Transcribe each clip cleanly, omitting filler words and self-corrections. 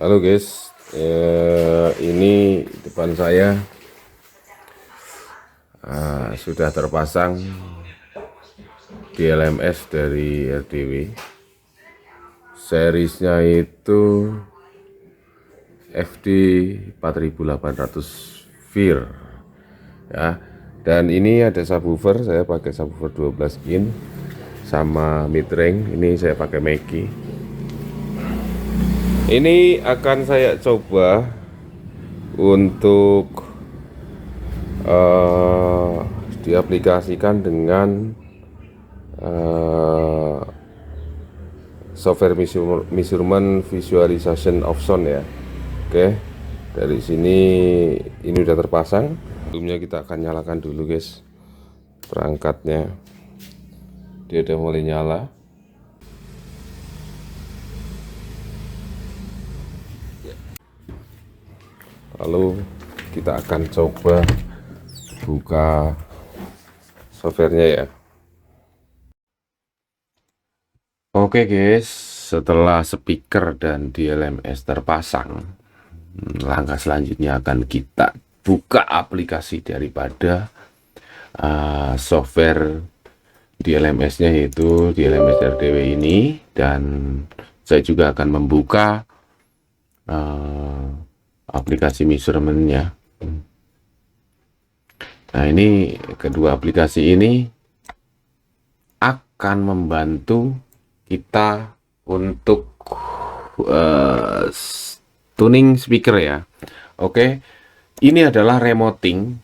Halo guys, ini depan saya sudah terpasang DLMS dari RDW. Serisnya itu FD 4800 VIR ya. Dan ini ada subwoofer, saya pakai subwoofer 12 in sama mid-range. Ini saya pakai Mackie. Ini akan saya coba untuk diaplikasikan dengan software measurement visualization of sound ya. Oke, dari sini ini udah terpasang. Sebelumnya kita akan nyalakan dulu guys perangkatnya. Dia udah mulai nyala. Lalu kita akan coba buka softwarenya ya. Oke guys, setelah speaker dan DLMS terpasang, langkah selanjutnya akan kita buka aplikasi daripada software DLMS-nya, yaitu DLMS RDW ini, dan saya juga akan membuka aplikasi measurement-nya. Nah, ini kedua aplikasi ini akan membantu kita untuk tuning speaker ya. Oke, ini adalah remoting.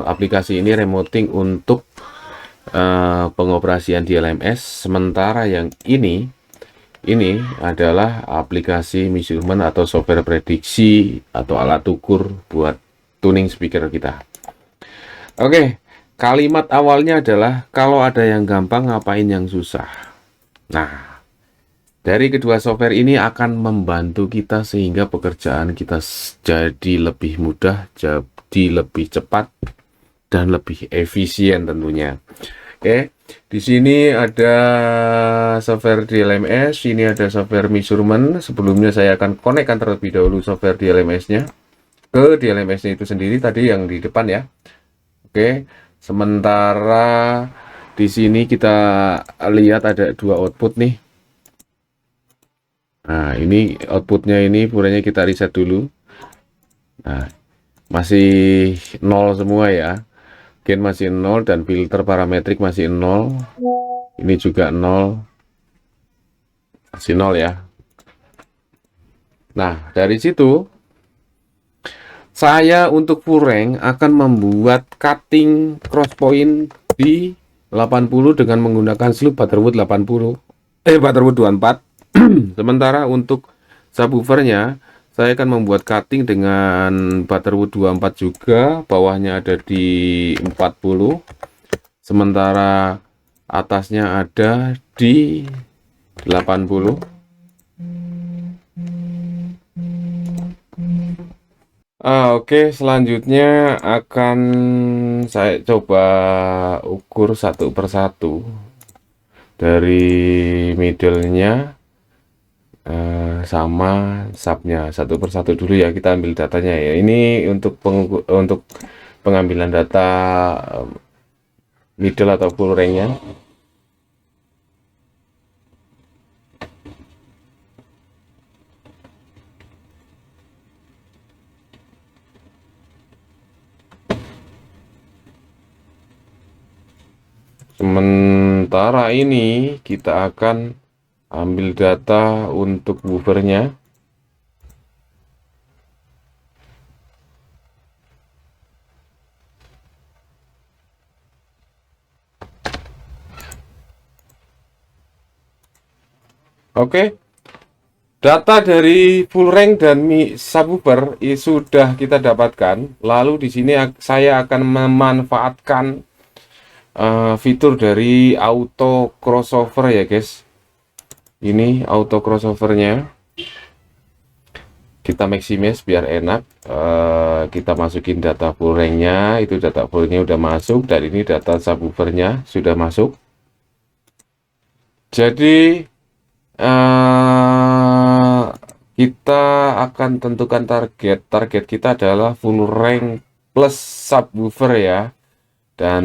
Aplikasi ini remoting untuk pengoperasian DLMS. Sementara yang ini adalah aplikasi measurement atau software prediksi atau alat ukur buat tuning speaker kita. Oke, kalimat awalnya adalah kalau ada yang gampang ngapain yang susah. Nah, dari kedua software ini akan membantu kita sehingga pekerjaan kita jadi lebih mudah, jadi lebih cepat dan lebih efisien tentunya. Oke, di sini ada software DLMS, ini ada software measurement. Sebelumnya saya akan konekkan terlebih dahulu software DLMS-nya ke DLMS-nya itu sendiri tadi yang di depan ya. Oke, sementara di sini kita lihat ada dua output nih. Nah, ini outputnya ini puranya kita reset dulu. Nah, masih 0 semua ya. Gain masih 0 dan filter parametrik masih 0. Ini juga 0. Masih 0 ya. Nah, dari situ saya untuk full range akan membuat cutting cross point di 80 dengan menggunakan slope Butterwood 80. Butterwood 24. Sementara untuk subwoofernya saya akan membuat cutting dengan Butterwood 24 juga, bawahnya ada di 40, sementara atasnya ada di 80. Oke, selanjutnya akan saya coba ukur satu persatu dari middle-nya sama subnya satu persatu dulu ya. Kita ambil datanya ya. Ini untuk pengambilan data middle atau full range-nya. Sementara ini kita akan ambil data untuk woofernya. Oke, data dari full range dan subwoofer sudah kita dapatkan. Lalu di sini saya akan memanfaatkan fitur dari auto crossover ya guys. Ini auto crossovernya. Kita maximize biar enak. Kita masukin data full range-nya, itu data full range-nya udah masuk, dan ini data subwoofernya sudah masuk. Jadi kita akan tentukan target kita adalah full rank plus subwoofer ya. Dan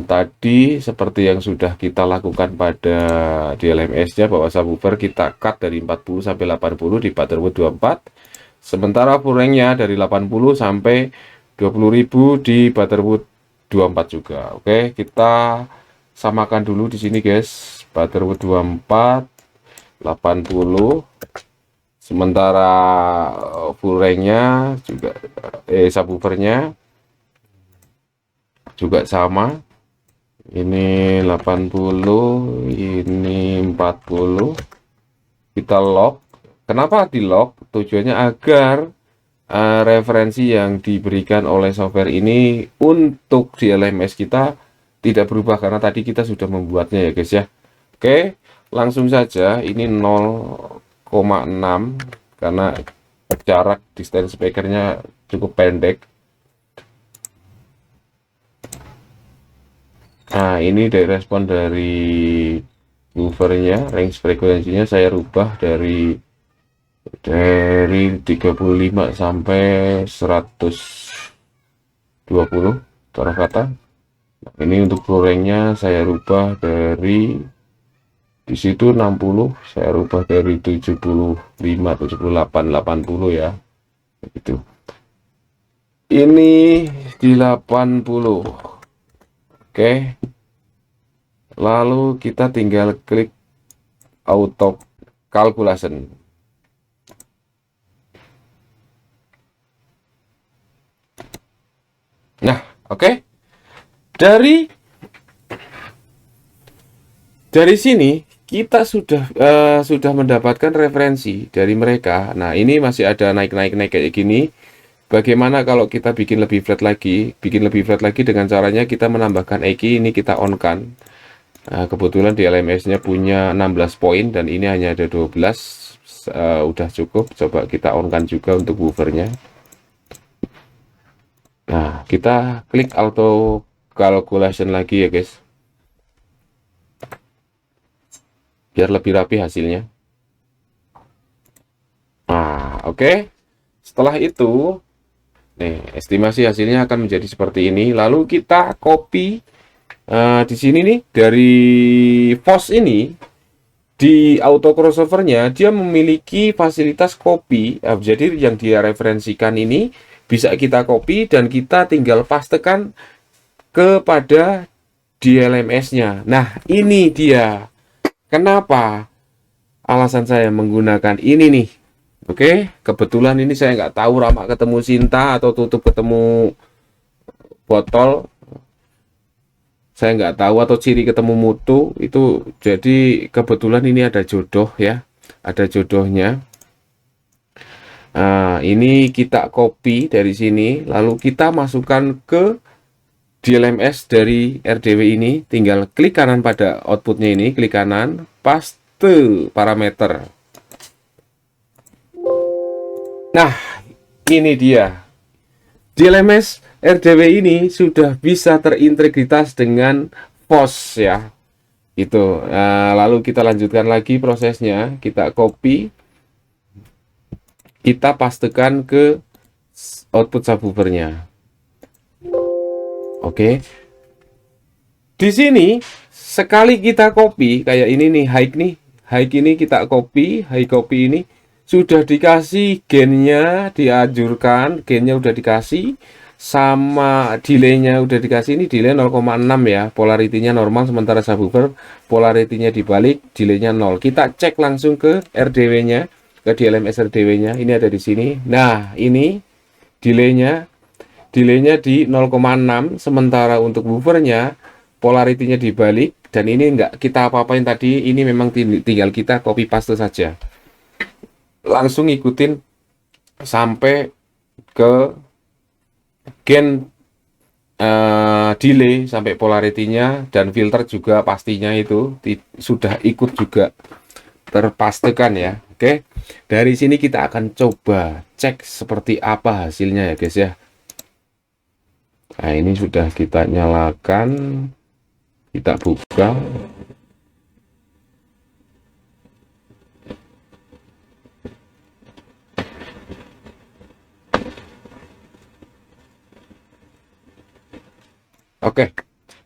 tadi seperti yang sudah kita lakukan pada DLMS-nya, bahwa subwoofer kita cut dari 40 sampai 80 di Butterwood 24, sementara full rank-nya dari 80 sampai 20.000 di Butterwood 24 juga. Oke, kita samakan dulu di sini guys. Butterwood 24 80, sementara full rank-nya juga subwoofernya juga sama, ini 80, ini 40. Kita lock. Kenapa di lock? Tujuannya agar referensi yang diberikan oleh software ini untuk di LMS kita tidak berubah, karena tadi kita sudah membuatnya ya guys ya. Oke, langsung saja. Ini 0,6 karena jarak distance speakernya cukup pendek. Nah, ini dari respon dari woofernya, range frekuensinya saya rubah dari 35 sampai 120 taruh kata. Nah, ini untuk full range-nya saya rubah dari di situ 60, saya rubah dari 75, 78, 80 ya. Begitu. Ini di 80. Oke. Lalu kita tinggal klik auto calculation. Nah, oke. Dari sini kita sudah mendapatkan referensi dari mereka. Nah, ini masih ada naik kayak gini. Bagaimana kalau kita bikin lebih flat lagi? Bikin lebih flat lagi dengan caranya kita menambahkan EQ, ini kita on kan. Nah, kebetulan di LMS-nya punya 16 poin dan ini hanya ada 12. Udah cukup. Coba kita on kan juga untuk woofernya. Nah, kita klik auto calculation lagi ya guys, biar lebih rapi hasilnya. Nah, oke. Setelah itu, nih, estimasi hasilnya akan menjadi seperti ini. Lalu kita copy di sini nih, dari FOSS ini, di auto crossovernya dia memiliki fasilitas copy. Jadi yang dia referensikan ini bisa kita copy dan kita tinggal pastekan kepada DLMS-nya. Nah, ini dia. Kenapa alasan saya menggunakan ini nih? Oke, kebetulan ini saya nggak tahu Rama ketemu Sinta atau Tutup ketemu botol. Saya nggak tahu, atau Ciri ketemu Mutu. Itu jadi kebetulan ini ada jodoh ya. Ada jodohnya. Nah, ini kita copy dari sini, lalu kita masukkan ke DLMS dari RDW ini. Tinggal klik kanan pada outputnya ini, klik kanan, paste parameter. Nah, ini dia. DLMS RDW ini sudah bisa terintegritas dengan FOSS ya. Itu. Nah, lalu kita lanjutkan lagi prosesnya. Kita copy, kita pastekan ke output subwoofernya. Oke. Di sini sekali kita copy kayak ini nih, high ini kita copy, high copy ini sudah dikasih gainnya, dianjurkan gainnya udah dikasih, sama delaynya udah dikasih. Ini delay 0,6 ya, polaritinya normal, sementara subwoofer polaritinya dibalik, delaynya 0. Kita cek langsung ke RDW-nya, ke DLMS RDW-nya. Ini ada di sini. Nah, ini delaynya di 0,6, sementara untuk woofernya polaritinya dibalik, dan ini enggak kita apa-apain tadi. Ini memang tinggal kita copy paste saja. Langsung ikutin sampai ke gain, delay, sampai polaritinya dan filter juga pastinya itu sudah ikut juga terpastekan ya. Oke, dari sini kita akan coba cek seperti apa hasilnya ya guys ya. Nah, ini sudah kita nyalakan, kita buka.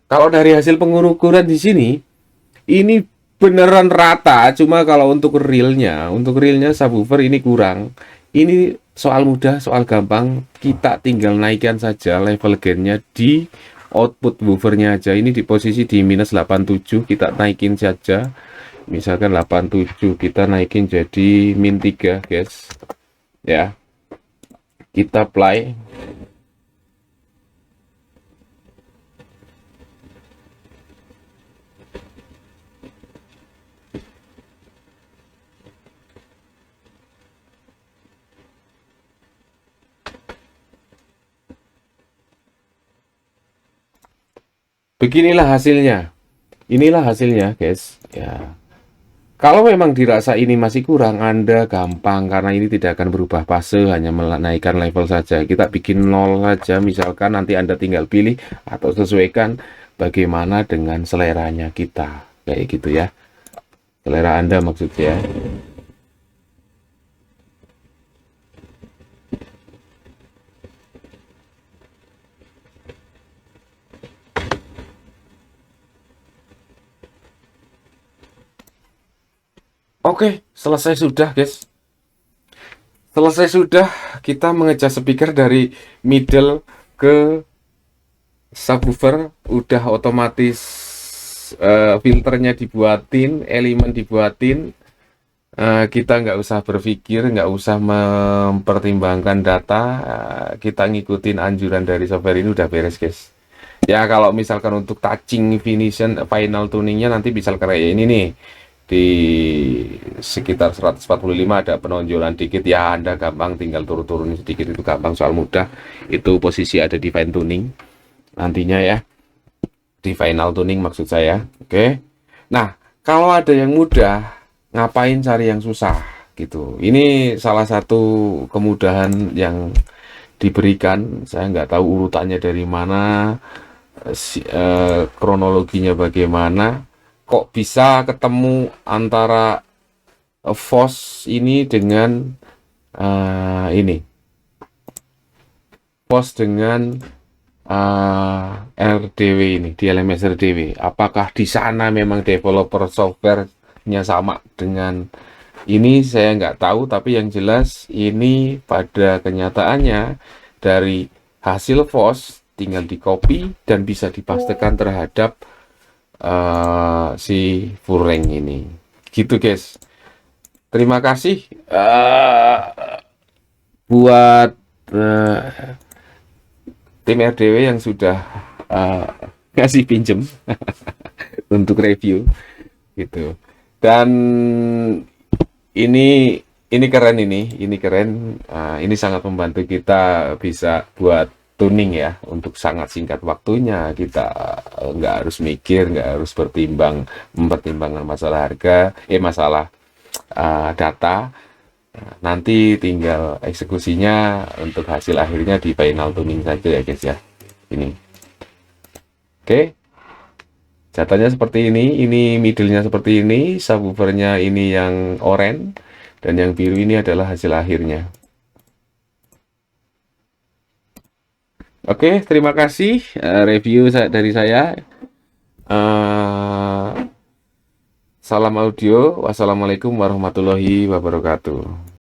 Kalau dari hasil pengukuran di sini, ini beneran rata. Cuma kalau untuk realnya subwoofer ini kurang. Ini soal mudah, soal gampang. Kita tinggal naikkan saja level gainnya di output woofernya aja. Ini di posisi di minus 87, kita naikin saja. Misalkan 87, kita naikin jadi min 3, guys. Ya, kita play. Beginilah hasilnya. Inilah hasilnya, guys. Ya. Kalau memang dirasa ini masih kurang, Anda gampang karena ini tidak akan berubah fase, hanya menaikkan level saja. Kita bikin 0 saja, misalkan nanti Anda tinggal pilih atau sesuaikan bagaimana dengan seleranya kita. Kayak gitu ya. Selera Anda maksudnya. Oke, selesai sudah, guys. Selesai sudah, kita mengejas speaker dari middle ke subwoofer, udah otomatis filternya dibuatin, elemen dibuatin. Kita nggak usah berpikir, nggak usah mempertimbangkan data, kita ngikutin anjuran dari software ini udah beres, guys. Ya kalau misalkan untuk touching finishing final tuningnya nanti bisa kayak ini nih, di sekitar 145 ada penonjolan dikit ya, Anda gampang tinggal turun-turunin sedikit, itu gampang, soal mudah. Itu posisi ada di fine tuning nantinya ya, di final tuning maksud saya. Oke, nah kalau ada yang mudah, ngapain cari yang susah gitu. Ini salah satu kemudahan yang diberikan. Saya nggak tahu urutannya dari mana, kronologinya bagaimana, kok bisa ketemu antara FOS ini dengan ini FOS dengan RDW ini, di LMS RDW. Apakah di sana memang developer softwarenya sama dengan ini, saya nggak tahu, tapi yang jelas ini pada kenyataannya dari hasil FOS tinggal di copy dan bisa dipastikan terhadap si Fureng ini. Gitu, guys. Terima kasih buat tim RDW yang sudah ngasih pinjem untuk review gitu. Dan ini keren, ini keren. Ini sangat membantu kita bisa buat tuning ya, untuk sangat singkat waktunya. Kita nggak harus mikir, nggak harus mempertimbangkan masalah harga, masalah data. Nanti tinggal eksekusinya untuk hasil akhirnya di final tuning saja ya, guys ya. Ini oke, jatahnya seperti ini middle-nya seperti ini, subwoofernya ini yang oranye, dan yang biru ini adalah hasil akhirnya. Oke, terima kasih review dari saya. Salam audio. Wassalamualaikum warahmatullahi wabarakatuh.